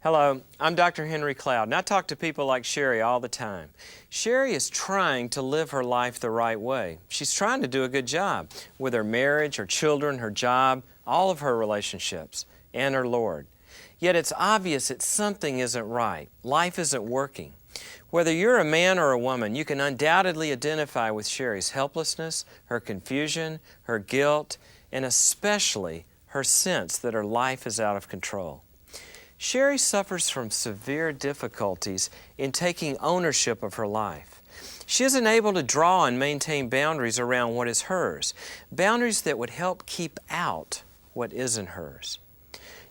Hello, I'm Dr. Henry Cloud, and I talk to people like Sherry all the time. Sherry is trying to live her life the right way. She's trying to do a good job with her marriage, her children, her job, all of her relationships, and her Lord. Yet it's obvious that something isn't right. Life isn't working. Whether you're a man or a woman, you can undoubtedly identify with Sherry's helplessness, her confusion, her guilt, and especially her sense that her life is out of control. Sherry suffers from severe difficulties in taking ownership of her life. She isn't able to draw and maintain boundaries around what is hers, boundaries that would help keep out what isn't hers.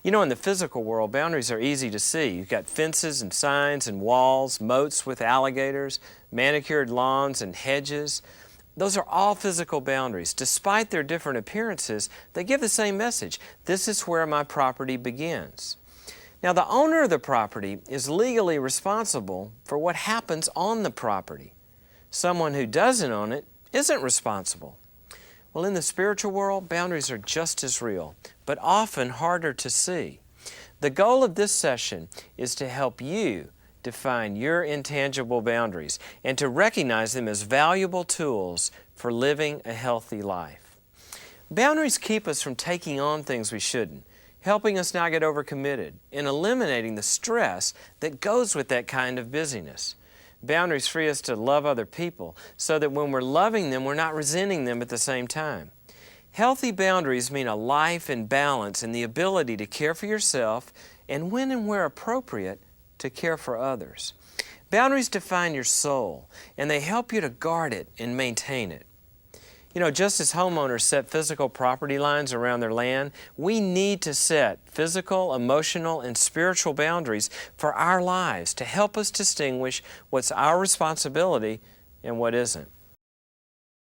You know, in the physical world, boundaries are easy to see. You've got fences and signs and walls, moats with alligators, manicured lawns and hedges. Those are all physical boundaries. Despite their different appearances, they give the same message. This is where my property begins. Now, the owner of the property is legally responsible for what happens on the property. Someone who doesn't own it isn't responsible. Well, in the spiritual world, boundaries are just as real, but often harder to see. The goal of this session is to help you define your intangible boundaries and to recognize them as valuable tools for living a healthy life. Boundaries keep us from taking on things we shouldn't, helping us not get overcommitted, and eliminating the stress that goes with that kind of busyness. Boundaries free us to love other people so that when we're loving them, we're not resenting them at the same time. Healthy boundaries mean a life in balance and the ability to care for yourself and when and where appropriate, to care for others. Boundaries define your soul, and they help you to guard it and maintain it. You know, just as homeowners set physical property lines around their land, we need to set physical, emotional, and spiritual boundaries for our lives to help us distinguish what's our responsibility and what isn't.